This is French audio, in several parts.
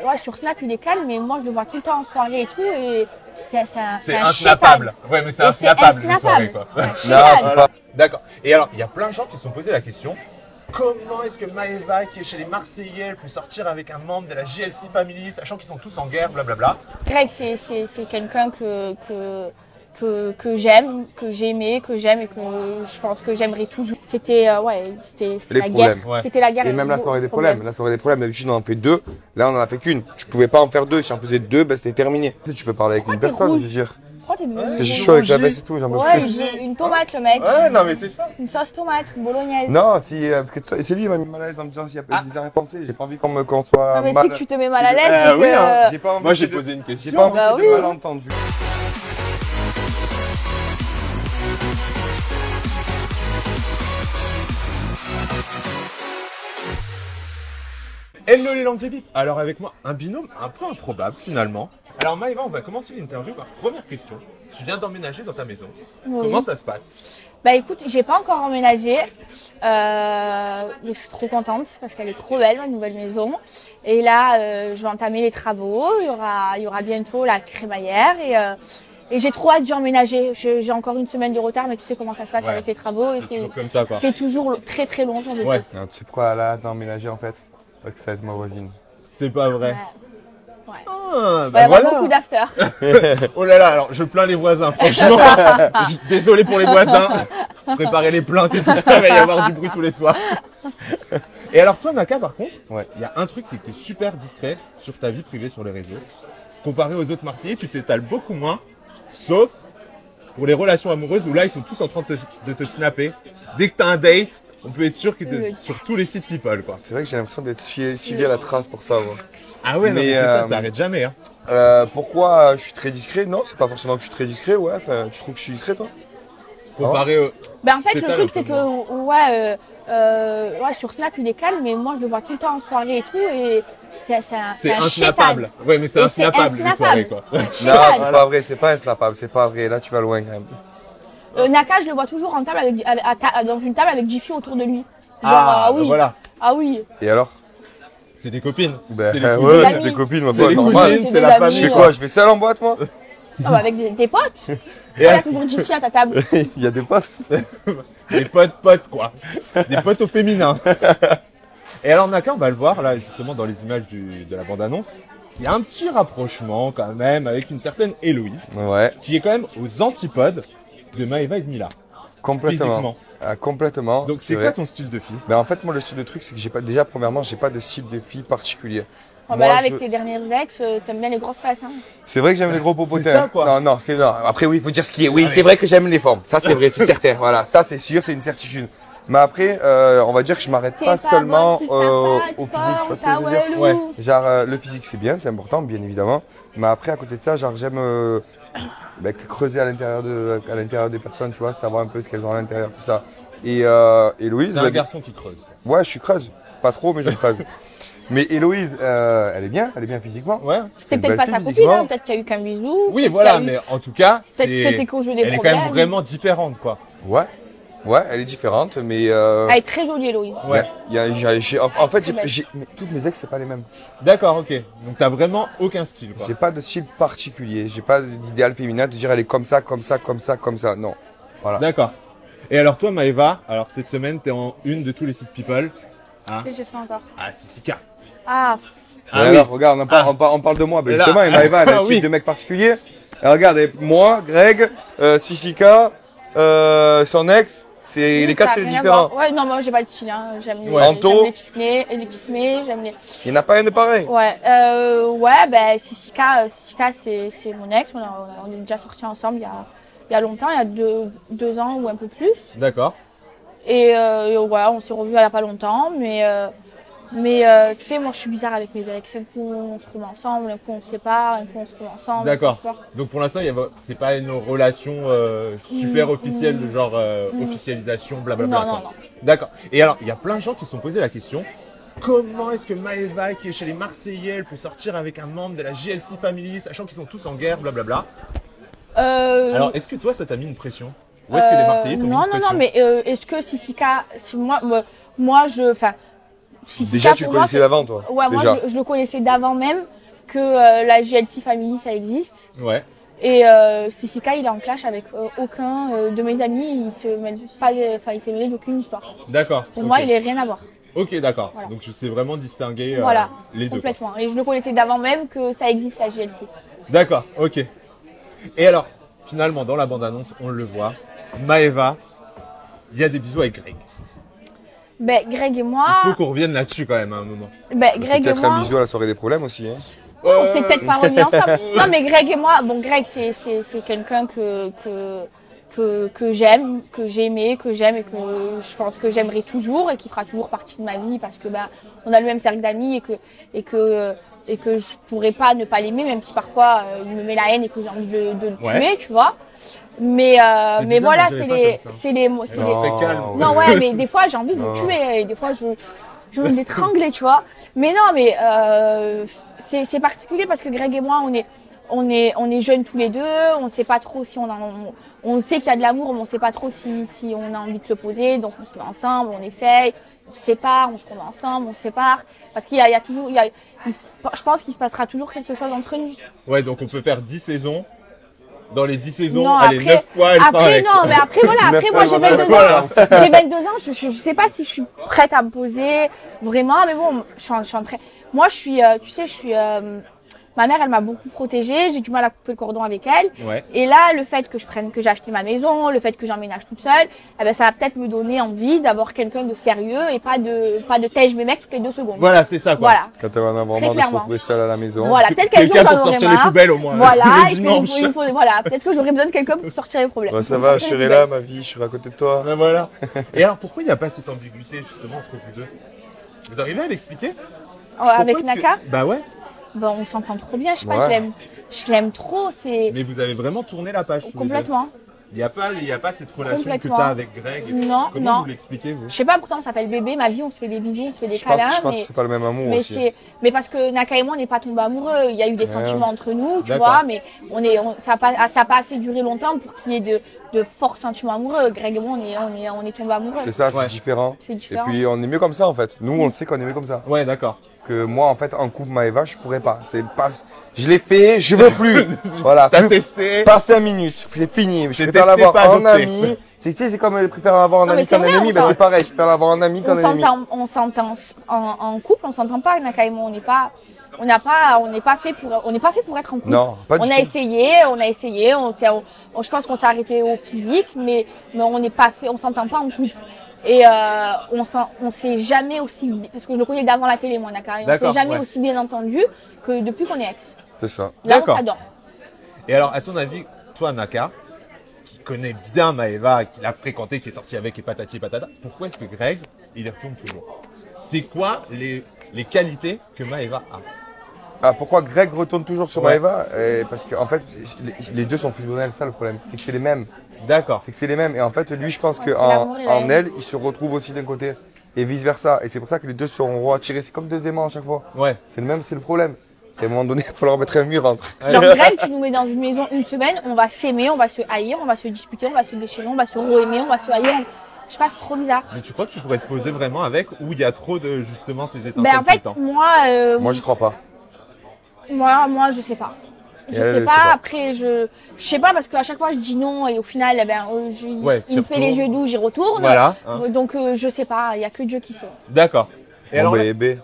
ouais, sur Snap, il est calme, mais moi, je le vois tout le temps en soirée et tout. Et c'est un insnappable. Ouais, mais c'est insnappable les soirées, quoi. D'accord. Et alors, il y a plein de gens qui se sont posé la question. Comment est-ce que Maëva, qui est chez les Marseillais, elle peut sortir avec un membre de la JLC Family, sachant qu'ils sont tous en guerre, blablabla. Greg, c'est quelqu'un que j'aime, que j'ai aimé, que j'aime et que je pense que j'aimerais toujours. C'était la guerre. Ouais. C'était la guerre. Et même la soirée des problèmes. La soirée des problèmes, d'habitude on en fait 2. Là on en a fait qu'une. Tu pouvais pas en faire 2. Si on faisait 2, bah, c'était terminé. Tu peux parler avec une personne, je veux dire. Pourquoi t'es devenu Parce que j'ai chaud avec la veste et tout, j'en peux plus. Une tomate, le mec. Ouais, non, mais c'est ça. Une sauce tomate, une bolognaise. Non, parce que c'est lui qui m'a mis mal à l'aise en me disant s'il y a pas des arrière-pensées. J'ai pas envie qu'on soit Non, mais mal. si que tu te mets mal à l'aise, oui, hein. J'ai pas envie. Moi j'ai posé une question. J'ai pas envie de malentendu. Hello les Langéviques. Alors avec moi, un binôme un peu improbable finalement. Alors Maëva, on va commencer l'interview par première question. Tu viens d'emménager dans ta maison. Oui. Comment ça se passe? Bah écoute, j'ai pas encore emménagé. Je suis trop contente parce qu'elle est trop belle, ma nouvelle maison. Et là, je vais entamer les travaux. Il y aura bientôt la crémaillère et j'ai trop hâte d'y emménager. J'ai encore une semaine de retard, mais tu sais comment ça se passe avec les travaux. C'est toujours comme ça, quoi. C'est toujours très très long, j'en veux Ouais. Non, tu sais pourquoi elle a hâte d'emménager en fait? Parce que ça va être ma voisine. C'est pas vrai. Ouais. Ah, Il y aura beaucoup d'after. Oh là là, alors je plains les voisins, franchement. Désolé pour les voisins. Préparez les plaintes et tout ça, il va y avoir du bruit tous les soirs. Et alors toi, Naka, par contre, il y a un truc, c'est que tu es super discret sur ta vie privée sur les réseaux. Comparé aux autres Marseillais, tu t'étales beaucoup moins, sauf pour les relations amoureuses où là, ils sont tous en train de te snapper. Dès que tu as un date, on peut être sûr que sur tous les sites people, quoi. C'est vrai que j'ai l'impression d'être suivi à la trace pour ça. Moi. Ah ouais, non, mais ça arrête jamais. Hein. Pourquoi je suis très discret? Non, c'est pas forcément que je suis très discret. Ouais, tu trouves que je suis discret, toi? Comparé au... Ben en fait, le truc, c'est que sur Snap, il est calme, mais moi, je le vois tout le temps en soirée et tout. Et c'est insnappable. Ouais, mais c'est insnappable les soirées, quoi. Non, c'est pas vrai, c'est pas insnappable, c'est pas vrai. Là, tu vas loin quand même. Naka, je le vois toujours en table dans une table avec Jiffy autour de lui. Genre, oui. Voilà. Ah oui. Et alors? C'est des copines. C'est des copines, ma bonne. Normal. C'est la famille. Je fais quoi? Je fais seul en boîte, moi? Ah bah avec des potes. Il y a toujours Jiffy à ta table. Il y a des potes. Des potes, quoi. Des potes au féminin. Et alors, Naka, on va le voir, là, justement, dans les images de la bande-annonce. Il y a un petit rapprochement, quand même, avec une certaine Héloïse. Ouais. Qui est quand même aux antipodes de Maëva et de Mila. Complètement. Complètement. Donc, c'est quoi ton style de fille? Ben, en fait, moi, le style de truc, c'est que premièrement, j'ai pas de style de fille particulier. Oh bah là, avec tes dernières ex, t'aimes bien les grosses faces. Hein. C'est vrai que j'aime les gros popotins. C'est ça, quoi. Non. Après, oui, il faut dire ce qui est. Oui, c'est vrai que j'aime les formes. Ça, c'est vrai, c'est certain. Voilà, ça, c'est sûr, c'est une certitude. Mais après, on va dire que je m'arrête pas seulement au physique. Tu vois ce que je veux dire? Ouais. Genre, le physique, c'est bien, c'est important, bien évidemment. Mais après, à côté de ça, genre, j'aime creuser à l'intérieur des personnes, tu vois, savoir un peu ce qu'elles ont à l'intérieur, tout ça. Et Héloïse. C'est un garçon qui creuse. Ouais, je creuse. Pas trop, mais je creuse. Mais Héloïse, elle est bien physiquement. Ouais. C'était peut-être pas sa copine, hein, peut-être qu'il y a eu qu'un bisou. Oui, voilà, mais en tout cas, c'était qu'au jeu des elle est quand même vraiment différente, quoi. Ouais, elle est différente, mais. Elle est très jolie, Héloïse. Ouais. En fait, toutes mes ex, c'est pas les mêmes. D'accord, ok. Donc t'as vraiment aucun style, quoi. J'ai pas de style particulier. J'ai pas d'idéal féminin de dire elle est comme ça. Non. Voilà. D'accord. Et alors toi, Maëva, alors cette semaine, t'es en une de tous les sites people. Hein? Que j'ai fait encore? Ah, Sissika. Ah. Alors, regarde, on parle de moi. Ben justement, et Maëva, elle a un style de mec particulier. Et regarde, moi, Greg, Sissika, son ex. Les quatre, c'est différents. Ouais, non, moi, j'ai pas de style, hein. J'aime les Kismé, j'aime les... Il n'y en a pas un de pareil. Ouais, ben, Sissika, c'est mon ex. On est déjà sortis ensemble il y a longtemps, il y a 2 ans ou un peu plus. D'accord. Et ouais, on s'est revus il y a pas longtemps, mais tu sais, moi, je suis bizarre avec mes ex. Un coup, on se remet ensemble, un coup, on se sépare, un coup, on se remet ensemble. D'accord. Donc, pour l'instant, c'est pas une relation super officielle, de genre officialisation, blablabla. Non. D'accord. Et alors, il y a plein de gens qui se sont posé la question. Comment est-ce que Maëva, qui est chez les Marseillais, elle peut sortir avec un membre de la JLC Family, sachant qu'ils sont tous en guerre, blablabla. Alors, est-ce que toi, ça t'a mis une pression? Ou est-ce que les Marseillais t'ont mis une pression? Non, mais est-ce que Sissika, moi, Déjà, tu le connaissais d'avant, toi? Ouais, moi, je le connaissais d'avant même. que la GLC Family ça existe. Ouais. Et Sissika, il est en clash avec aucun de mes amis. Il se mêle pas, il s'est mêlé d'aucune histoire. D'accord. Pour ok. moi, il est rien à voir. Ok, d'accord. Voilà. Donc je sais vraiment distinguer Voilà, les deux. quoi. complètement. Et je le connaissais d'avant même que ça existe la GLC. D'accord, ok. Et alors, finalement, dans la bande-annonce, on le voit, Maëva, il y a des bisous avec Greg. Ben Greg et moi. Il faut qu'on revienne là-dessus quand même à un moment. Ben C'est Greg et peut-être moi. un bisou à la soirée des problèmes aussi. Hein. On s'est peut-être pas remis ensemble. Non, mais Greg et moi, bon, Greg, c'est quelqu'un que j'aime, que j'ai aimé, que j'aime et que je pense que j'aimerai toujours et qui fera toujours partie de ma vie parce que, ben, on a le même cercle d'amis et que je pourrais pas ne pas l'aimer, même si parfois, il me met la haine et que j'ai envie de le tuer, tu vois. Mais bizarre, voilà, moi, j'avais pas c'est les Très calme. non, ouais, mais des fois, j'ai envie de le tuer et des fois, je veux l'étrangler, tu vois. Mais non, mais c'est particulier parce que Greg et moi, on est jeunes tous les deux. On sait pas trop si on sait qu'il y a de l'amour, mais on sait pas trop si on a envie de se poser. Donc on se met ensemble, on essaye, on se sépare, on se remet ensemble, on se sépare. Parce qu'il y a toujours, je pense qu'il se passera toujours quelque chose entre nous. Ouais, donc on peut faire 10 saisons. Dans les 10 saisons, Non, allez, après- 9 fois, elle sera Après, avec. non, mais après, voilà, après, moi, j'ai 22 ans. J'ai 22 ans, je sais pas si je suis prête à me poser, vraiment, mais bon, je suis en train, moi, je suis, tu sais, ma mère, elle m'a beaucoup protégée, j'ai du mal à couper le cordon avec elle. Ouais. Et là, le fait que j'ai acheté ma maison, le fait que j'emménage toute seule, eh ben, ça va peut-être me donner envie d'avoir quelqu'un de sérieux et pas de tège mes mecs toutes les 2 secondes. Voilà, c'est ça, quoi. Voilà. Quand elle en a vraiment Très marre de se clairement. retrouver seule à la maison. Voilà, peut-être qu'un jour Quelqu'un j'en pour aurai sortir les marre. poubelles au moins. Voilà, le et dimanche. voilà, peut-être que j'aurais besoin de quelqu'un pour sortir les problèmes. Ouais, ça Pour va, je sortir les serai poubelles. là, ma vie, je serai à côté de toi. Ben voilà. Et alors, pourquoi il n'y a pas cette ambiguïté, justement, entre vous deux? Vous arrivez à l'expliquer? Avec Pourquoi est-ce Naka, Bah ouais. ben, on s'entend trop bien, je sais pas, Ouais. je l'aime trop, c'est Mais vous avez vraiment tourné la page. tous les deux. complètement. Il n'y a pas cette relation que Complètement. tu as avec Greg. et tout. Non, Comment non. vous l'expliquez, vous? Je sais pas, pourtant on s'appelle bébé, ma vie, on se fait des bisous, on se fait des Je pense, câlins, je pense mais que c'est pas le même amour mais aussi. mais parce que Naka et moi on n'est pas tombés amoureux, il y a eu des sentiments entre nous, tu D'accord. vois, mais ça a pas assez duré longtemps pour qu'il y ait de forts sentiments amoureux. Greg et moi on est tombés amoureux. C'est ça, Ouais. c'est différent. C'est Et différent. puis on est mieux comme ça en fait. Nous on le sait qu'on est mieux comme ça. Ouais, d'accord. Que moi en fait en couple Maëva je pourrais pas. C'est pas. Je l'ai fait, je veux plus. Voilà. T'as Plus- testé. Pas 5 minutes, c'est fini. Je C'est préfère testé, l'avoir pas en adopté. ami. Tu sais, c'est comme je préfère l'avoir en Non, ami mais c'est qu'en vrai, ennemi. on Ben s'en- c'est pareil, je préfère l'avoir en ami qu'en ennemi. On s'entend en couple, on s'entend pas, Naka et moi, on n'est pas fait pour être en couple. Non, pas du On a tout. essayé, je pense qu'on s'est arrêté au physique, mais on n'est pas fait, on s'entend pas en couple. Et on s'est jamais aussi, parce que je le connais d'avant la télé, moi, Naka, et on D'accord, s'est jamais ouais. aussi bien entendu que depuis qu'on est ex. C'est ça. Là, on D'accord. s'adore. Et alors, à ton avis, toi, Naka, qui connais bien Maëva, qui l'a fréquenté, qui est sorti avec et patati et patata, pourquoi est-ce que Greg, il y retourne toujours? C'est quoi les qualités que Maëva a? Ah, pourquoi Greg retourne toujours sur Ouais. Maëva Parce qu'en fait, les deux sont fusionnels, ça le problème. C'est que c'est les mêmes. D'accord. C'est que c'est les mêmes. Et en fait, lui, je pense Ouais, c'est qu'en l'amour et la haine. elle, il se retrouve aussi d'un côté. Et vice versa. Et c'est pour ça que les deux seront attirés. C'est comme deux aimants à chaque fois. Ouais. C'est le même, c'est le problème. C'est à un moment donné, il va falloir mettre un mur entre. Genre, Greg, tu nous mets dans une maison une semaine, on va s'aimer, on va se haïr, on va se disputer, on va se déchirer, on va se re-aimer, on va se haïr. Je sais pas, c'est trop bizarre. Mais tu crois que tu pourrais te poser vraiment avec, où il y a trop de, justement, ces étincelles Ben, en tout le fait, temps? Moi, je crois pas. moi, je sais pas. Je Et elle, sais elle pas, sait pas. après, je sais pas parce qu'à chaque fois je dis non et au final, eh ben, Ouais, il me fait les yeux doux, j'y retourne. Voilà, hein. Donc, je sais pas, il y a que Dieu qui sait. D'accord. Et alors, Bon, là- bébé.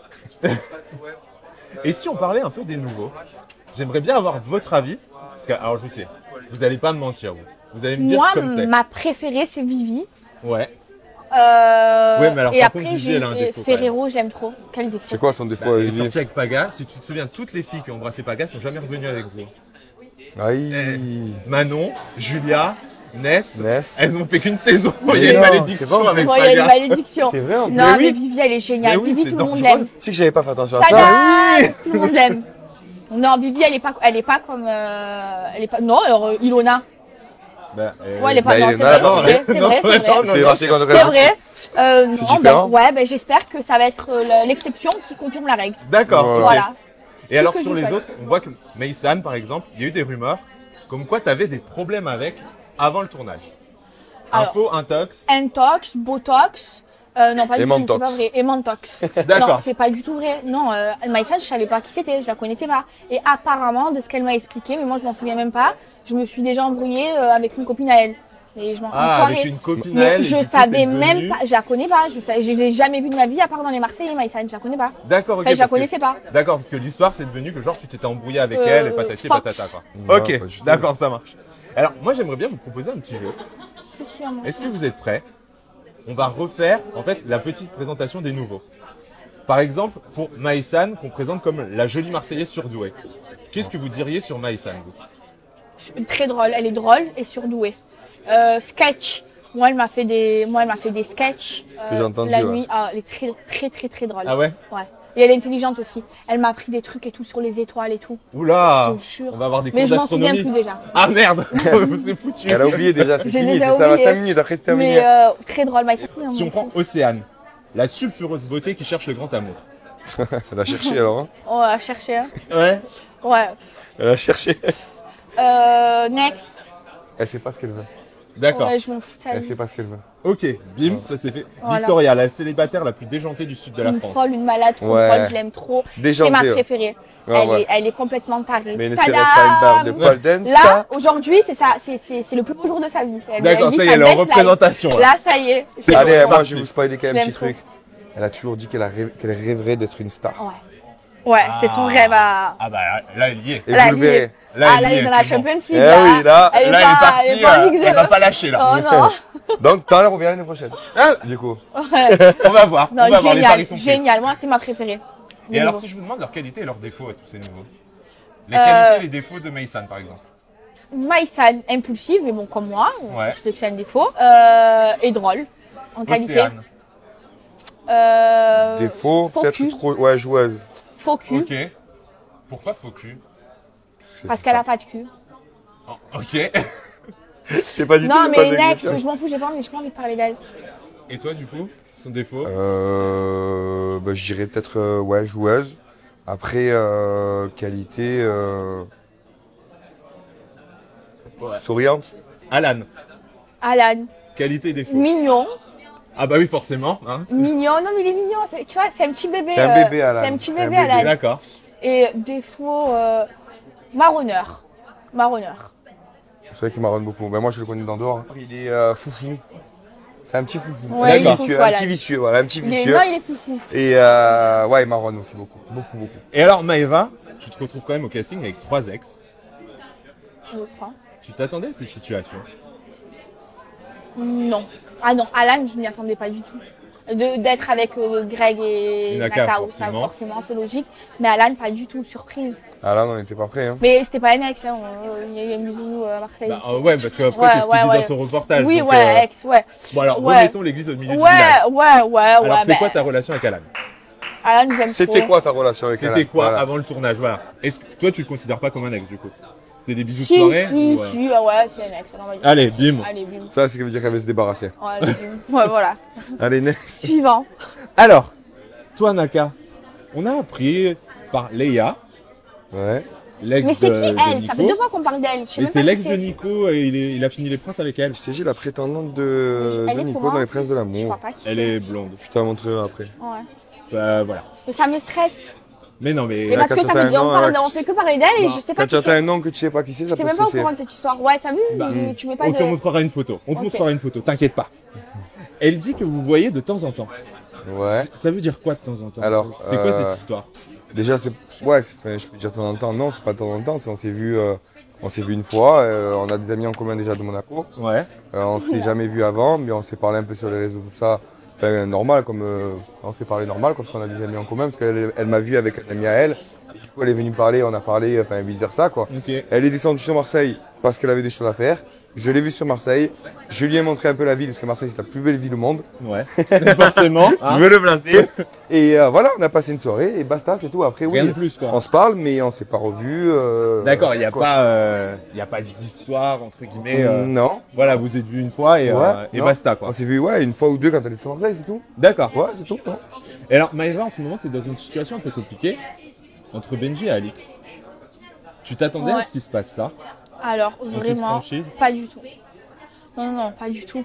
et si on parlait un peu des nouveaux? J'aimerais bien avoir votre avis. Parce que, alors, je sais, vous allez pas me mentir, vous. Vous allez me dire Moi, comme c'est. ma préférée, c'est Vivi. Ouais. Ouais, mais alors, et par après, contre, Vivi, j'ai elle a un défaut, quand Ferrero, je l'aime trop. Quel défaut. C'est quoi son défaut, Elle est Vivi sortie avec Paga. Si tu te souviens, toutes les filles qui ont embrassé Paga sont jamais revenues avec vous. Aïe. Manon, Julia, Ness, Ness. elles ont fait qu'une saison. Mais Il y a une non, malédiction c'est bon. avec Bon, il y a une Paga. malédiction. C'est vrai, en plus. Non, Mais mais oui. Vivi, elle est géniale. Mais oui, Vivi, c'est tout le monde dangereux. l'aime. Tu sais que j'avais pas fait attention à ça. Tada, tout le monde l'aime. Non, Vivi, elle est pas comme, non, alors, Ilona. Bah, Ouais, elle est pas, bah, non, il est c'est mal vrai, avant, c'est vrai, c'est vrai. non, T'es racheté quand C'est vrai. Non, différent. ouais, ben, j'espère que ça va être l'exception qui confirme la règle. D'accord. Voilà. ok. Voilà. Et alors ce que sur je les fais. autres, on voit que Maïsan, par exemple, il y a eu des rumeurs comme quoi tu avais des problèmes avec avant le tournage. Alors, Info, intox. Intox, Botox, Non, pas Et du tout, c'est Mantox. pas vrai. Et Mantox. D'accord. Non, c'est pas du tout vrai. Non, Maïsan, je savais pas qui c'était, je la connaissais pas. Et apparemment, de ce qu'elle m'a expliqué, mais moi je m'en souviens même pas, je me suis déjà embrouillée avec une copine à elle. Et je m'en en Ah, soirée. avec une copine à Mais elle. et je du coup, savais c'est même devenu- pas, je la connais pas, je l'ai jamais vue de ma vie à part dans les Marseillais, Maïsan, je la connais pas. D'accord, ok. Enfin, je la parce que- connaissais pas. D'accord, parce que l'histoire, c'est devenu que genre tu t'étais embrouillé avec elle et patati et Fox. patata, quoi. Non, pas Ok, du tout. d'accord, ça marche. Alors, moi, j'aimerais bien vous proposer un petit jeu. Je suis un Est-ce que vous êtes prêts? On va refaire, en fait, la petite présentation des nouveaux. Par exemple, pour Maïsan, qu'on présente comme la jolie Marseillaise surdouée. Qu'est-ce que vous diriez sur Maïsan, vous? très drôle, elle est drôle et surdouée. Sketch. Moi, elle m'a fait des sketchs. Ce que j'ai entendu, la ouais. nuit, elle est très drôle. Ah ouais? Ouais. Et elle est intelligente aussi. Elle m'a appris des trucs et tout sur les étoiles et tout. Oula! Je te jure. On va avoir des Mais cours je m'en souviens d'astronomie. plus déjà. Ah merde! C'est foutu. Elle a oublié déjà, c'est J'ai fini, déjà c'est ça va oublié. 5 minutes, après c'est terminé. Mais très drôle. Maïssa, Si on prend Océane, la sulfureuse beauté qui cherche le grand amour. Elle a cherché alors, hein. on va chercher. Hein. Ouais. Ouais. Elle a cherché. Next. Elle sait pas ce qu'elle veut. D'accord. Ouais, je m'en fous de ça. Elle sait pas ce qu'elle veut. Ok, bim, ça c'est fait. Voilà. Victoria, la célibataire la plus déjantée du sud de la Une France. folle, une malade, trop Ouais. drôle, je l'aime trop. Déjantée, C'est ma ouais. préférée. Ouais, ouais. Elle est complètement tarée. Mais ne Tadam. serait-ce pas une barre de pole dance, Là, ça aujourd'hui, c'est ça, c'est le plus beau jour de sa vie. D'accord, vit ça y sa est, elle est en best life. représentation. Là. Là, ça y est. c'est Allez, bon. moi je vais vous spoiler quand même un Je petit l'aime truc. Elle a toujours dit qu'elle rêverait d'être une star. Ouais. Ouais, c'est son rêve à. Ah bah là, elle y est. Et Là, vous le elle y est. verrez. Là, Ah, elle là, y elle est dans la c'est bon. Champions Eh League. Là, oui, là, elle est Là, elle est pas partie, elle est pas en Ligue elle 2. va pas lâcher là. Oh non. Donc t'en revient l'année prochaine. Ah, Du coup. Ouais. on va voir, Non, on va voir, les paris génial, sont faits. génial. Moi, c'est ma préférée. Et alors, si je vous demande leurs qualités et leurs défauts à tous ces nouveaux, les qualités et les défauts de Maïsan par exemple. Maïsan, impulsive, mais bon, comme moi, Ouais. je sais que c'est un défaut. Et drôle, en qualité. Océane. Défaut, faux peut-être cul. trop. Ouais, joueuse. Faux cul, Ok. Pourquoi faux cul? parce qu'elle a pas de cul. Oh, ok. C'est pas du tout Non, le pas mais de next, question. je m'en fous, j'ai pas envie de parler d'elle. Et toi du coup, son défaut? Bah, je dirais peut-être ouais, joueuse. Après, qualité. Ouais. Souriante. Alan, Alan, qualité et défaut. mignon, Ah bah oui, forcément. Hein. mignon, non mais il est mignon, tu vois, c'est un petit bébé. C'est un bébé, Alan. C'est un petit C'est un bébé, bébé. Alan. D'accord. Et défaut, marronneur. Marronneur. C'est vrai qu'il marronne beaucoup. Ben, moi, je le connais d'Andorre. Hein. Il est foufou. C'est un petit foufou. Ouais, un, il est petit foufou, vicieux, un Alan. petit vicieux, voilà, un petit Il est, vicieux. non, il est foufou. Et ouais, il marronne aussi beaucoup. Beaucoup, beaucoup. Et alors Maëva, tu te retrouves quand même au casting avec 3 ex. Deux, trois. Tu t'attendais à cette situation? Non. Ah non, Alan, je n'y attendais pas du tout. D'être avec Greg et Naka, Naka, ça, forcément. forcément, c'est logique. Mais Alan, pas du tout, surprise. Ah là, on n'était pas prêts. Hein. Mais c'était pas un ex, hein. Il y a eu un bisou à Marseille. Bah ouais, parce que après Ouais, c'est ce qu'il ouais, dit ouais. dans son reportage. Oui, donc, ouais, ex, ouais. Bon alors, Ouais. remettons l'église au milieu du Ouais, village. ouais. Alors c'est ben, quoi ta relation avec Alan? Alan, j'aime C'était trop. quoi ta relation avec Alan? C'était quoi Voilà. avant le tournage? Voilà. Est-ce que toi tu le considères pas comme un ex du coup? C'est des bisous Si, de soirée si, ou, si, ouais, c'est un ex. on va dire. Allez, bim. Allez, bim. Ça, c'est ce qui veut dire qu'elle veut se débarrasser. Ouais, allez, bim. Ouais, voilà. Allez, next. Suivant. Alors, toi Naka, on a appris par Leia, Ouais. l'ex Mais c'est de qui elle? Ça fait Nico. 2 fois qu'on parle d'elle. Je sais Et même c'est pas l'ex qui de Nico et il a fini les princes avec elle. Je sais, j'ai la prétendante de Elle est Nico comment dans Les Princes de Je l'amour. vois pas qui. Elle est blonde. Je te la montrerai après. Ouais. Voilà. Mais ça me stresse. Mais non, mais Et parce quand que ça t'as me un nom, on fait que parler d'elle et je sais pas Quand tu qui c'est. as un nom que tu sais pas qui c'est, ça J'étais peut même pas au stresser. courant de cette histoire. Ouais, t'as vu? Bah, Tu mets pas on te de. montrera une photo. On te Ok. montrera une photo, t'inquiète pas. Elle dit que vous voyez de temps en temps. Ouais. Ça veut dire quoi de temps en temps? Alors, c'est quoi cette histoire? Déjà, c'est. Ouais, enfin, je peux dire de temps en temps. Non, c'est pas de temps en temps. On s'est vu. On s'est vu une fois. On a des amis en commun déjà de Monaco. Ouais. On s'était jamais vu avant, mais on s'est parlé un peu sur les réseaux, tout ça. Enfin, normal, comme. On s'est parlé normal, comme parce qu'on a des amis en commun, parce qu'elle elle m'a vu avec un ami à elle. Du coup, elle est venue me parler, on a parlé, enfin, vice versa, quoi. Ok. Elle est descendue sur Marseille parce qu'elle avait des choses à faire. Je l'ai vue sur Marseille. Je lui ai montré un peu la ville, parce que Marseille, c'est la plus belle ville au monde. Ouais. Forcément. hein. Je veux le placer. Et voilà, on a passé une soirée et basta, c'est tout. Après, oui, Rien de plus, quoi. on se parle, mais on s'est pas revus. D'accord, il n'y a, quoi. pas d'histoire, entre guillemets. Non. Voilà, vous êtes vus une fois et Non. basta, quoi. On s'est vu, ouais, une fois ou deux quand elle est sur Marseille, c'est tout. D'accord. Ouais, c'est tout. Ouais. Et alors, Maëva, en ce moment, tu es dans une situation un peu compliquée entre Benji et Alix. Tu t'attendais à Ouais. ce qu'il se passe ça? Alors, toute vraiment, franchise pas du tout. Non, pas du tout.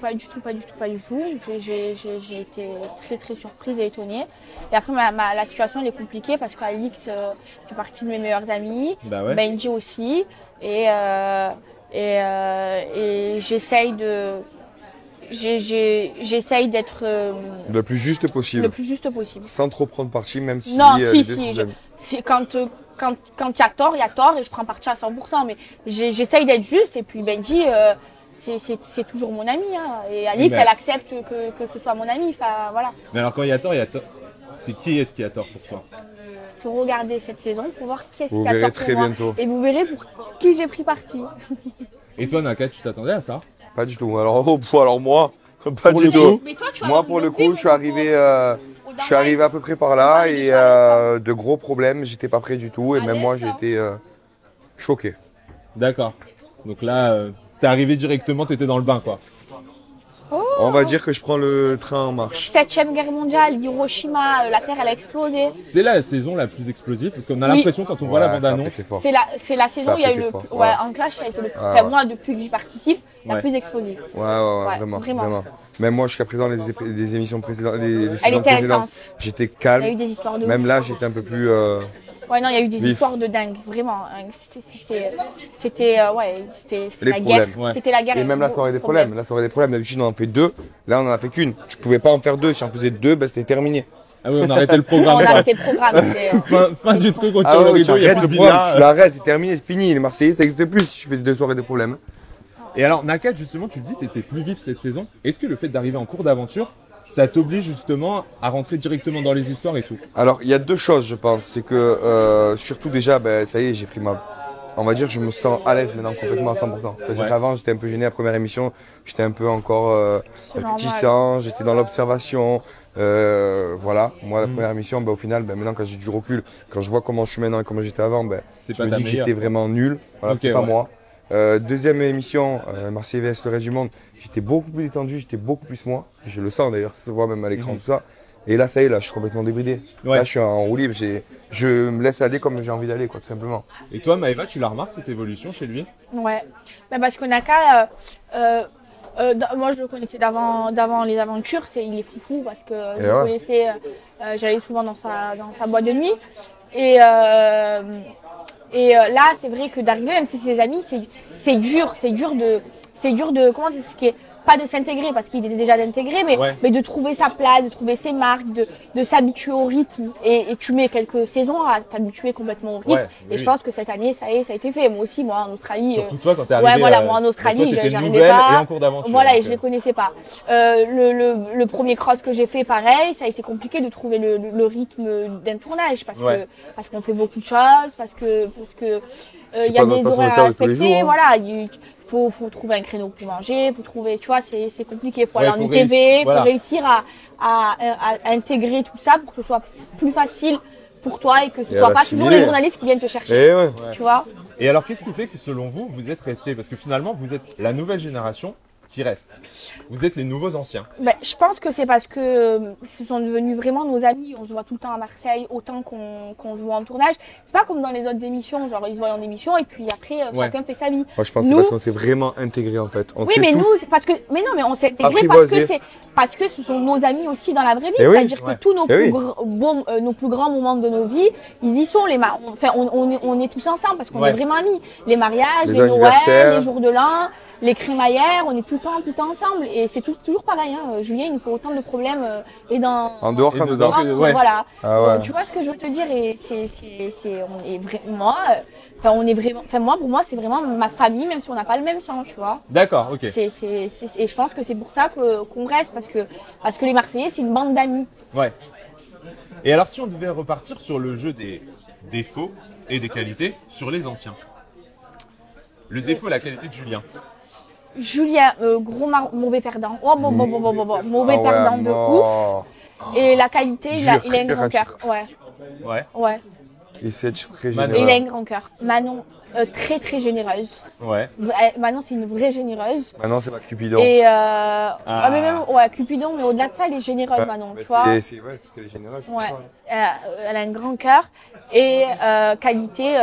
J'ai été très très surprise et étonnée. Et après, la situation elle est compliquée parce qu'Alix fait partie de mes meilleurs amis, Bah ouais. Benji aussi, et j'essaye d'être Le plus juste le possible. plus juste possible. Sans trop prendre parti, même si Non, les deux si, sont amis. quand il y a tort, il y a tort et je prends parti à 100%. Mais j'essaye d'être juste et puis Benji, c'est toujours mon ami. Hein. Et Alix, Oui, mais- elle accepte que ce soit mon ami. Enfin, voilà. Mais alors quand il y a tort, il y a tort. C'est qui est-ce qui a tort pour toi? Faut regarder cette saison pour voir qui est-ce Vous qui a verrez tort très pour moi. bientôt. Et vous verrez pour qui j'ai pris parti. Et toi, Naka, tu t'attendais à ça? Pas du tout. Alors moi, pas Pour du le tout. coup. Mais toi, tu vas Moi, avoir pour le levé coup, mon je suis arrivé, niveau au je suis arrivé à peu près par là Ouais, et déjà, là, de gros problèmes. J'étais pas prêt du tout et même moi, j'ai été choqué. D'accord. Donc là, t'es arrivé directement, t'étais dans le bain, quoi. On va dire que je prends le train en marche. 7e guerre mondiale, Hiroshima, la Terre elle a explosé. C'est la saison la plus explosive parce qu'on a Oui. l'impression quand on voit la Ouais, ça a bande-annonce. pété fort. C'est la saison Ça a où il y a eu pété le fort, ouais, ouais. en clash ça a été le Ouais, enfin, ouais. moi depuis que j'y participe, la Ouais. plus explosive. Ouais, Ouais, vraiment, vraiment. vraiment. Même moi, jusqu'à présent, les émissions précédentes, les Elle saisons était précédentes, intense. j'étais Il y a eu calme. des histoires de Même ouf. là, j'étais un peu plus. Ouais non, il y a eu des vif. histoires de dingue, vraiment. C'était Les la guerre. problèmes, ouais. C'était la guerre. Et même la soirée des problèmes. La soirée des problèmes, d'habitude, on en fait deux. Là, on en a fait qu'une. Tu pouvais pas en faire deux. Si on faisait deux, bah, c'était terminé. Ah oui, on arrêtait le On programme. a quoi. arrêté le programme. Fin du truc, on tire Ah le ouais, tu rideau, il y a arrêtes plus le de programme, villa. tu l'arrêtes, c'est terminé, c'est fini. Les Marseillais, ça n'existe plus si tu fais deux soirées de problème. Et alors, Naka, justement, tu te dis que t'étais plus vif cette saison. Est-ce que le fait d'arriver en cours d'aventure, ça t'oblige justement à rentrer directement dans les histoires et tout? Alors, il y a deux choses, je pense. C'est que, surtout déjà, ben, ça y est, j'ai pris ma. On va dire que je me sens à l'aise maintenant complètement à 100%. C'est-à-dire Ouais. qu'avant, j'étais un peu gêné à la première émission, j'étais un peu encore C'est normal. réticent, j'étais dans l'observation. Voilà, moi, la première émission, ben, au final, ben, maintenant, quand j'ai du recul, quand je vois comment je suis maintenant et comment j'étais avant, ben, C'est je pas me ta dis que meilleure. j'étais vraiment nul. Voilà, Ok, c'était pas ouais. moi. Deuxième émission, Marseille vs le reste du monde, j'étais beaucoup plus détendu, j'étais beaucoup plus moi. Je le sens d'ailleurs, ça se voit même à l'écran, tout ça. Et là, ça y est, là, je suis complètement débridé. Ouais. Là, je suis en roue libre, je me laisse aller comme j'ai envie d'aller, quoi, tout simplement. Et toi, Maëva, tu la remarques cette évolution chez lui? Ouais. Ben, parce que Naka, moi je le connaissais d'avant les aventures, il est foufou parce que je le ouais. connaissais, j'allais souvent dans sa boîte de nuit. Là, c'est vrai que d'arriver, même si c'est ses amis, c'est dur de, comment t'expliquer? Pas de s'intégrer parce qu'il était déjà intégré, Ouais. mais de trouver sa place, de trouver ses marques, de s'habituer au rythme. Et tu mets quelques saisons à t'habituer complètement au rythme. Ouais, mais et je oui. pense que cette année, ça y est, ça a été fait. Moi aussi, moi en Australie. Surtout toi, quand t'es arrivé. Ouais, voilà, moi en Australie, toi, t'étais j'arrivais nouvelle pas. et en cours d'aventure. Voilà, et donc, je les connaissais pas. Le premier cross que j'ai fait, pareil, ça a été compliqué de trouver le rythme d'un tournage parce qu'on fait beaucoup de choses, parce que C'est il y a pas notre des façon de horaires faire à de tous les respecter. jours, hein. Voilà, il faut trouver un créneau pour manger, faut trouver, tu vois, c'est compliqué. Il faut aller Ouais, en faut UTV, réussir, faut voilà. réussir à intégrer tout ça pour que ce soit plus facile pour toi et que ce Et à soit pas toujours l'assimiler. les journalistes qui viennent te chercher. Et ouais. Tu vois. Et alors, qu'est-ce qui fait que selon vous, vous êtes restés? Parce que finalement, vous êtes la nouvelle génération qui reste. Vous êtes les nouveaux anciens. Ben, je pense que c'est parce que ce sont devenus vraiment nos amis. On se voit tout le temps à Marseille, autant qu'on se voit en tournage. C'est pas comme dans les autres émissions, genre ils se voient en émission et puis après chacun fait sa vie. Moi, je pense que c'est Nous- parce qu'on s'est vraiment intégrés, en fait. On Oui, sait mais tous. nous, c'est parce que, mais non, mais on s'est intégrés parce Apprivoisés. que parce que ce sont nos amis aussi dans la vraie vie. Eh oui. C'est-à-dire que Ouais. tous nos Eh plus oui. nos plus grands moments de nos vies, ils y sont. Enfin, on est tous ensemble parce qu'on Ouais. est vraiment amis. Les mariages, Les les Noëls, anniversaires. les jours de l'an, les crémaillères, on est tout le temps ensemble. Et c'est toujours pareil, hein. Julien, il nous fait autant de problèmes, et En dehors Et qu'en dedans. dedans. Ouais. Voilà. Ah ouais. Donc, tu vois ce que je veux te dire, et on est vraiment, on est vraiment, enfin, moi, pour moi, c'est vraiment ma famille, même si on n'a pas le même sang, tu vois. D'accord, ok. Et je pense que c'est pour ça qu'on reste, parce que les Marseillais, c'est une bande d'amis. Ouais. Et alors, si on devait repartir sur le jeu des défauts et des qualités sur les anciens. Le défaut et la qualité de Julien. Julien, mauvais perdant. Oh, mauvais Ah ouais, perdant de mort. ouf. Et la qualité, il a un grand cœur. Ouais, Ouais. ouais. Et c'est très Manon. Et il a généreux. un grand cœur. Manon, très très généreuse. Ouais. Manon, c'est une vraie généreuse. Maintenant, c'est pas Cupidon. Et mais même, ouais, Cupidon, mais au-delà de ça, elle est généreuse, Ouais, Manon, mais tu vois. c'est ouais, parce qu'elle est généreuse. c'est Ouais. pour ça. Elle a un grand cœur. Et qualité,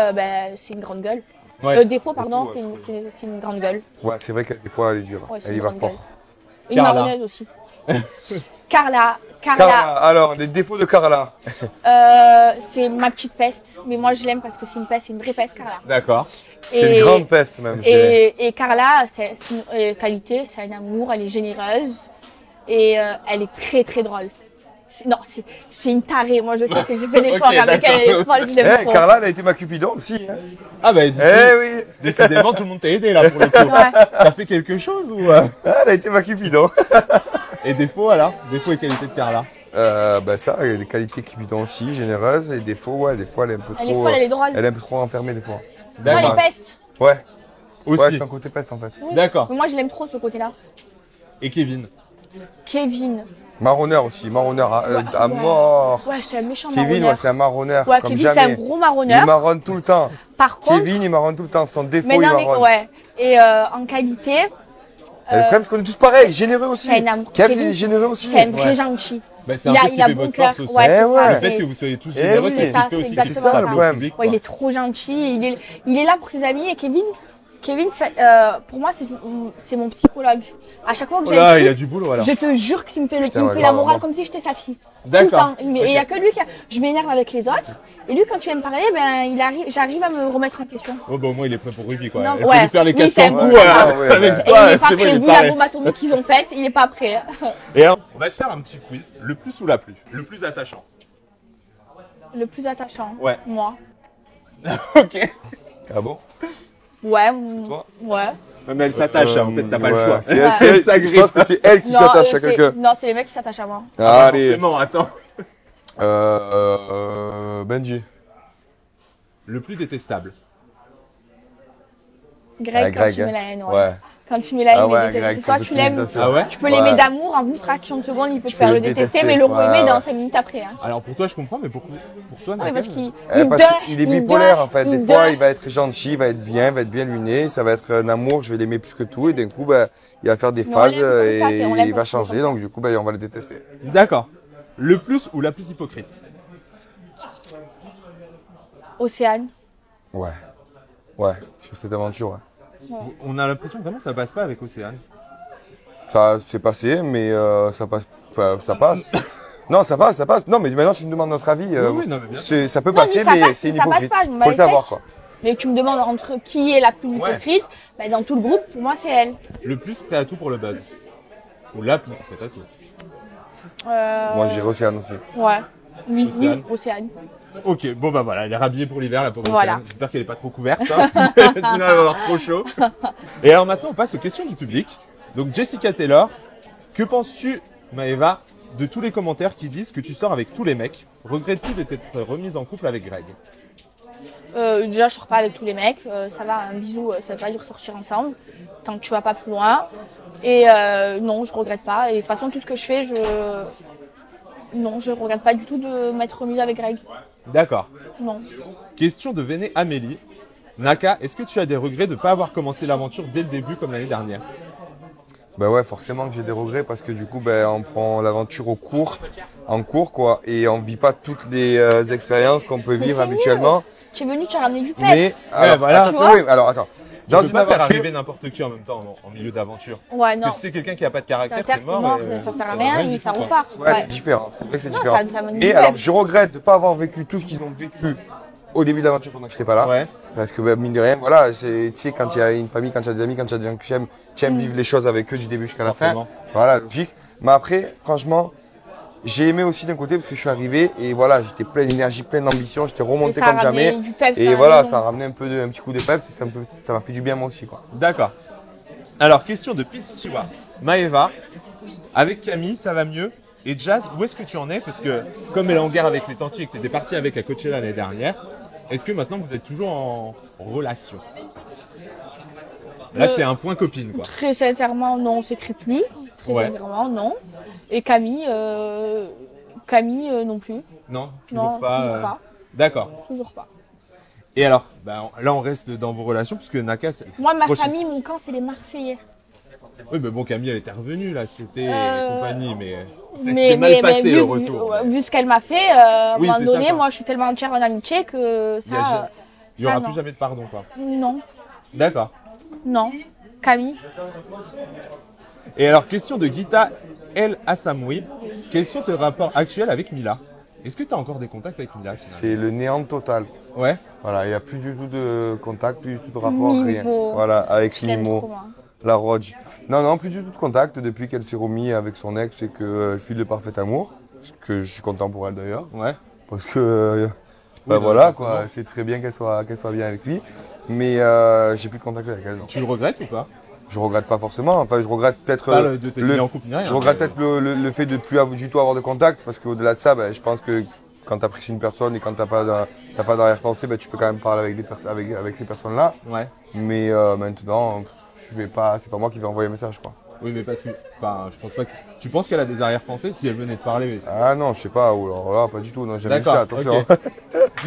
c'est une grande gueule. Ouais. Le défaut, pardon, Défaut, ouais. c'est une grande gueule. Ouais, c'est vrai que des fois, elle est dure. Ouais, c'est Elle y une va grande fort. gueule. Et une Carla. marronneuse aussi. Carla. Carla, alors, les défauts de Carla. C'est ma petite peste, mais moi je l'aime parce que c'est une peste, c'est une vraie peste, Carla. D'accord. C'est une grande peste, même, je dirais. Et Carla, c'est une qualité, c'est un amour, elle est généreuse et elle est très très drôle. Non, c'est une tarée. Moi, je sais que j'ai fait des Ok, soirées avec elle, elle est folle, je l'aime Eh, trop. Carla, elle a été ma Cupidon aussi. Hein. Ah bah, d'ici, Eh oui. décidément, tout le monde t'a aidé là pour le coup. Ouais. T'as fait quelque chose ou Ah, elle a été ma Cupidon. Et défauts alors? Défauts et qualités de Carla? Bah ça, il y a des qualités Cupidon aussi, généreuses. Et des fois, ouais, des fois, elle est un peu Elle est trop. folle, elle est drôle. Elle est un peu trop enfermée, des fois. Moi, elle est peste. Ouais. Ouais, Aussi. c'est un côté peste, en fait. D'accord. Mais moi, je l'aime trop, ce côté-là. Et Kevin? Kevin. Marronneur aussi, marronneur à Ouais. mort. Ouais, c'est un méchant Kevin, marronneur. ouais, c'est un marronneur, Ouais, comme Kevin, c'est jamais. un gros Il marronneur. marronne tout le temps. Par contre, Kevin, il marronne tout le temps. Son défaut, mais il non, mais, marronne. ouais. Et en qualité, Et le problème, c'est qu'on est tous pareils, généreux aussi. c'est un amour. Kev, Kevin, il est généreux aussi. c'est un vrai Ouais. gentil. Bah, c'est Il un a- peu ce il qui a fait bon votre cœur. force aussi. Ouais, c'est Eh ça. ouais. Le fait c'est- que vous soyez tous Eh généreux, oui, c'est ce c'est ça, qui fait c'est aussi exactement ça, ça. le Ouais. public. Ouais, il quoi. est trop gentil. Il est là pour ses amis. Et Kevin, pour moi, c'est mon psychologue. À chaque fois que Oh j'ai là, un il a truc, du boulot alors. je te jure qu'il me fait, Putain, il me ouais, fait la grave, morale moi. comme si j'étais sa fille. D'accord. Tout le temps. Mais Ok. il n'y a que lui je m'énerve avec les autres. Et lui, quand il vient me parler, ben, j'arrive à me remettre en question. Oh bah au moins il est prêt pour rugby quoi. Non, Il peut ouais. lui faire les Oui, 400 c'est coups vrai. Ouais, avec ouais. Et toi, il n'est pas c'est bon, prêt, il est vu la paré. bombe atomique qu'ils ont faite, il n'est pas prêt. Et alors, on va se faire un petit quiz. Le plus ou la plus? Le plus attachant. Le plus attachant, Ouais. moi. Ok. Ah bon? Ouais, Toi ouais. Mais elle s'attache, en fait, t'as pas le ouais, choix. c'est Ouais. elle, Ça je pense que c'est elle qui Non, s'attache à c'est- quelqu'un. Non, c'est les mecs qui s'attachent à moi. Ah, Allez. forcément, attends. Benji. Le plus détestable. Greg, quand Greg, tu mets hein. la haine, ouais. Ouais. Quand tu mets la haine, Ah il est ouais, détesté. Greg, Soit ça tu fait l'aimes, plaisir, Ah ouais? tu peux l'aimer Ouais. d'amour, en une fraction de seconde, il peut te peux faire le le détester, détester. mais le Ouais, aimer dans ouais. 5 minutes après. Hein. Alors pour toi, je comprends, mais pour toi, Ah, mais parce Nathan, qu'il Parce donne- qu'il est il bipolaire donne- en fait. il Des fois, donne- il va être gentil, il va être bien, il va être bien luné, ça va être un amour, je vais l'aimer plus que tout, et d'un coup, bah, il va faire des Mais on phases l'aime comme ça, et on l'aime il va parce qu'il est changer, comme donc du coup, bah, on va le détester. D'accord. Le plus ou la plus hypocrite? Océane. Ouais. Ouais, sur cette aventure, ouais. On a l'impression que vraiment ça passe pas avec Océane. Ça s'est passé, mais ça passe. Enfin, ça passe. Non, ça passe, ça passe. Non, mais maintenant, tu me demandes notre avis. Oui, non, mais bien ça peut Non, passer, mais ça mais passe, c'est une ça passe hypocrite. pas, je m'en bats Faut le les savoir, steaks. quoi. Mais tu me demandes entre qui est la plus Ouais. hypocrite, ben, dans tout le groupe, pour moi, c'est elle. Le plus prêt à tout pour le buzz. Ou la plus prêt à tout. Moi, j'irai Océane aussi. Ouais. Oui, Océane. oui, Océane. Ok, bon bah voilà, elle est rhabillée pour l'hiver, la pauvre Voilà. Océane. J'espère qu'elle est pas trop couverte, hein, sinon elle va avoir trop chaud. Et alors maintenant, on passe aux questions du public. Donc Jessica Taylor, que penses-tu, Maëva, de tous les commentaires qui disent que tu sors avec tous les mecs? Regrettes-tu de t'être remise en couple avec Greg? Déjà, je sors pas avec tous les mecs. Ça va, un bisou, ça veut pas dire sortir ensemble. Tant que tu vas pas plus loin. Et non, je regrette pas. Et de toute façon, tout ce que je fais, non, je regrette pas du tout de m'être remise avec Greg. D'accord. Non. Question de Véné Amélie. Naka, est-ce que tu as des regrets de ne pas avoir commencé l'aventure dès le début comme l'année dernière? Bah ouais, forcément que j'ai des regrets parce que du coup, ben, on prend l'aventure en cours, quoi. Et on vit pas toutes les expériences qu'on peut Mais vivre c'est habituellement. Tu es venu, tu as ramené du Mais, peps. alors, voilà. attends, Tu vois oui, alors, attends. Tu Dans peux une pas faire aventure, arriver n'importe qui en même temps en milieu d'aventure. Ouais, Parce non. que si c'est quelqu'un qui a pas de caractère, Caractère, c'est mort. et, ça sert à ça rien, veut il dire, ça roule quoi. pas. ouais, Ouais. c'est différent. C'est vrai que c'est Non, différent. ça me Et dit alors, peps. je regrette de ne pas avoir vécu tout ce qu'ils ont vécu au début de l'aventure pendant que j'étais pas là. Ouais. Parce que, ben, mine de rien, voilà, tu sais, quand il y a une famille, quand il y a des amis, quand il y a des gens que tu aimes vivre les choses avec eux du début jusqu'à la fin. Forcément. Voilà, logique. Mais après, franchement, j'ai aimé aussi d'un côté parce que je suis arrivé et voilà, j'étais plein d'énergie, plein d'ambition, j'étais Et remonté ça a comme ramené jamais. du peps dans Et la voilà, maison. ça a ramené un petit coup de peps et ça m'a fait du bien moi aussi, quoi. D'accord. Alors, question de Pete Stewart. Maëva, avec Camille, ça va mieux? Et Jazz, où est-ce que tu en es? Parce que, comme elle est en guerre avec les tantis et que tu étais parti avec à Coachella l'année dernière, est-ce que maintenant vous êtes toujours en relation? Là, c'est un point copine, quoi. Très sincèrement, non, on s'écrit plus. Très Ouais. sincèrement, non. Et Camille, non plus. Non, toujours Non, pas. toujours pas. D'accord. Toujours pas. Et alors, bah, là, on reste dans vos relations, puisque Naka, c'est... Moi, ma Prochaine- famille, mon camp, c'est les Marseillais. Oui, mais bon, Camille, elle était revenue, là, cet été et compagnie, mais ça Mais, s'était mal passé, vu, le retour. vu ce qu'elle m'a fait, à un Oui, moment c'est donné, ça, quoi. moi, je suis tellement entière en amitié que Il y a ça, Il n'y aura Ah, non. plus jamais de pardon, quoi. Non, D'accord. non. Camille? Et alors, question de Gita El Hassamoui. Quels sont tes rapports actuels avec Mila? Est-ce que tu as encore des contacts avec Mila? C'est le néant total. Ouais. Voilà, il n'y a plus du tout de contact, plus du tout de rapport, Mimo. rien. Voilà, avec Je l'aime Mimo, trop, moi. la Rodge. Non, plus du tout de contact depuis qu'elle s'est remise avec son ex et qu'elle file de parfait amour. Ce que je suis content pour elle d'ailleurs. Ouais. Parce que, Oui, voilà, forcément. quoi, c'est très bien qu'elle soit bien avec lui. Mais j'ai plus de contact avec elle. Non. Tu le regrettes ou pas? Je regrette pas forcément. Enfin, je regrette peut-être. Pas de t'être mis en couple ni rien. Je regrette peut-être le fait de ne plus du tout avoir de contact. Parce qu'au-delà de ça, je pense que quand tu apprécies une personne et quand tu n'as pas d'arrière-pensée, tu peux quand même parler avec ces personnes-là. Ouais. Mais maintenant, je vais pas. C'est pas moi qui vais envoyer un message, quoi. Oui, mais parce que, enfin, je pense pas que. Tu penses qu'elle a des arrière-pensées si elle venait de parler? Ah non, je sais pas. Ou alors là, pas du tout. Non, j'ai jamais dit ça. Attention. ok.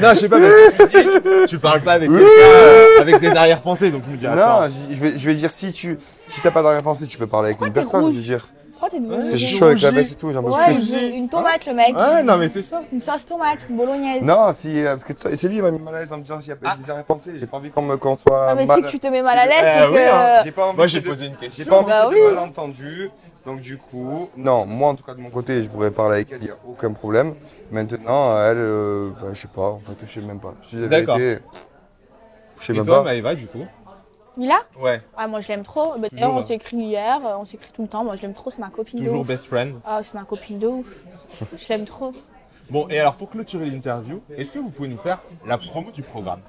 Non, je sais pas, parce que tu dis que tu parles pas avec quelqu'un avec des arrière-pensées, donc je me dis, attends. Non, je vais dire si t'as pas d'arrière-pensée, tu peux parler avec Pourquoi une t'es personne. rouge? Je veux dire. Pourquoi t'es Parce que de j'ai chaud avec la veste et tout, j'en peux Ouais, plus. une tomate, le mec. Ouais, non, mais c'est ça. Une sauce tomate, une bolognaise. Non, parce que c'est lui qui m'a mis mal à l'aise en me disant s'il y a pas des arrière-pensées. J'ai pas envie qu'on soit Ah, mais mal. si tu te mets mal à l'aise, c'est oui, que. hein. J'ai pas envie Moi, j'ai de- posé une J'ai question. pas envie Bah de oui. malentendu. Donc du coup, non, moi en tout cas de mon côté, je pourrais parler avec elle, il n'y a aucun problème. Maintenant, elle, je sais pas, en fait, je sais même pas. Je dis la D'accord. vérité, je sais Et même toi, pas. Maëva, du coup? Mila? Ouais. Ah, moi je l'aime trop. Bah, Toujours, D'ailleurs, on hein. s'écrit hier, on s'écrit tout le temps. Moi je l'aime trop, c'est ma copine de Toujours ouf. best friend. Ah, c'est ma copine de ouf. Je l'aime trop. Bon, et alors pour clôturer l'interview, est-ce que vous pouvez nous faire la promo du programme?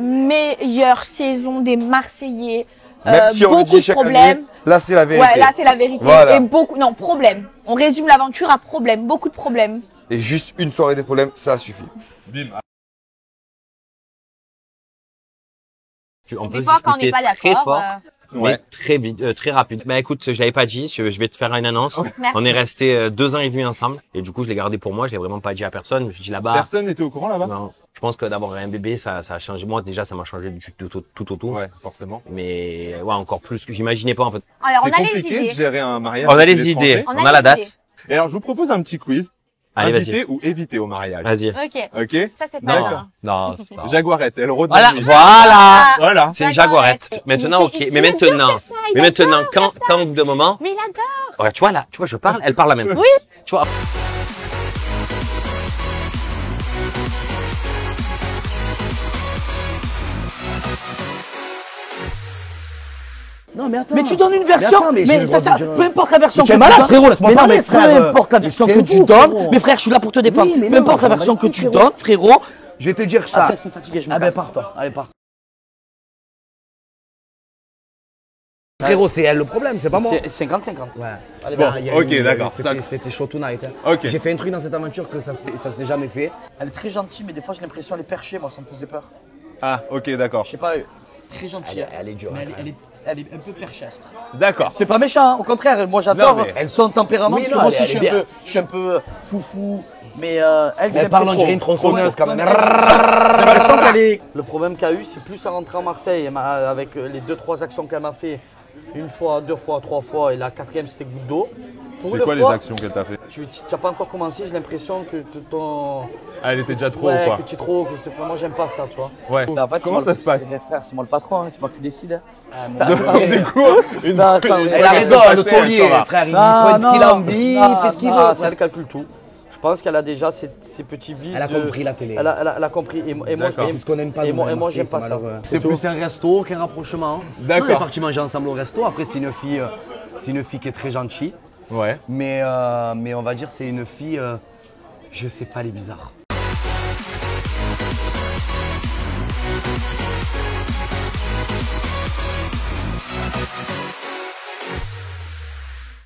Meilleure saison des Marseillais. Même si on le beaucoup dit de chaque problèmes. année, là c'est la vérité. Ouais, là c'est la vérité. Voilà. Et beaucoup, non, problème. On résume l'aventure à problème, beaucoup de problèmes. Et juste une soirée des problèmes, ça suffit. Bim. On Des peut fois, quand on discuter n'est pas très d'accord. fort, Ouais. mais très vite, très rapide. Bah écoute, je l'avais pas dit, je vais te faire une annonce. Merci. On est resté 2 ans et demi ensemble et du coup je l'ai gardé pour moi, je l'ai vraiment pas dit à personne. Je me suis dit là-bas. Personne n'était au courant là-bas? Non, je pense que d'avoir un bébé, ça a changé. Moi déjà, ça m'a changé tout autour. Ouais, forcément. Mais ouais, encore plus que j'imaginais pas en fait. Alors, C'est on a les compliqué de idées. gérer un mariage. On a à les l'étranger. idées, On on a a la les date. idées. Et alors, je vous propose un petit quiz. Allez, Inviter vas-y. ou éviter au mariage. Vas-y. Ok, Ok? ça c'est pas Non, mal. non. Jaguarette, elle rôde Voilà, la nuit. voilà. Voilà. C'est une Jaguarette. jaguarette. Maintenant, Mais ok. c'est- Mais il adore maintenant, faire ça, il adore quand au bout d'un moment, Mais il adore. ouais, tu vois là, je parle, elle parle la même. Oui. Tu vois. Non, mais attends. Mais tu donnes une version, attends, mais j'ai mais le ça, droit de dire- peu importe la version Mais tu que es tu malade, donnes. frérot, laisse-moi Mais non, parler, mais frère, peu importe la version c'est que tu vous, donnes. frérot. Mais frère, je suis là pour te défendre. Oui, mais Peu non, importe la j'en ai version pas que tu frérot. donnes, frérot. Je vais te dire ça. Après, c'est fatigué, je me Ah ben casse. pars-toi, allez pars. Frérot, c'est elle le problème, c'est pas moi. C'est 50-50. Ouais. Allez, Bon, bah, il y a ok, eu- d'accord, C'était ça- c'était chaud tonight. Hein. Ok. J'ai fait un truc dans cette aventure que ça s'est jamais fait. Elle est très gentille, mais des fois j'ai l'impression qu'elle est perchée, moi ça me faisait peur. Ah, ok, d'accord. Je sais pas, très gentille. Elle est dure. Mais hein, elle est un peu perchestre. D'accord. C'est pas méchant, hein, au contraire, moi j'adore Non, mais- son tempérament, Oui, parce que non, moi aussi elle est je suis un peu foufou, mais elle, Mais parle, on dirait une tronçonneuse quand même. J'ai l'impression qu'elle est. Le problème qu'elle a eu, c'est plus à rentrer en Marseille, avec les 2-3 actions qu'elle m'a fait, une fois, 2 fois, 3 fois, et la 4e c'était goutte d'eau. Pour C'est une quoi les fois, actions qu'elle t'a fait? Tu n'as pas encore commencé, j'ai l'impression que ton. Ah, elle était déjà trop, Ouais, quoi. que tu es trop, moi j'aime pas ça, tu vois. Ouais. Mais en fait, Comment c'est ça moi se passe? Frère, c'est moi le patron, hein, c'est moi qui décide. Du coup, une Non, ça, une elle fois Elle a qu'elle raison, s'est le passée, elle taulier, s'en va. frère. Il pointe ce qu'il a envie, il fait ce qu'il veut. C'est elle qui calcule tout. Je pense qu'elle a déjà ses petits vices. Elle a compris la télé. Elle a compris. Et moi, D'accord. C'est ce qu'on aime pas. Et nous, moi, à Marseille, j'aime c'est pas ça. malheureux. C'est plus un resto qu'un rapprochement. D'accord. On est parti manger ensemble au resto. Après, c'est une fille qui est très gentille. Ouais. Mais on va dire c'est une fille, je sais pas, elle est bizarre.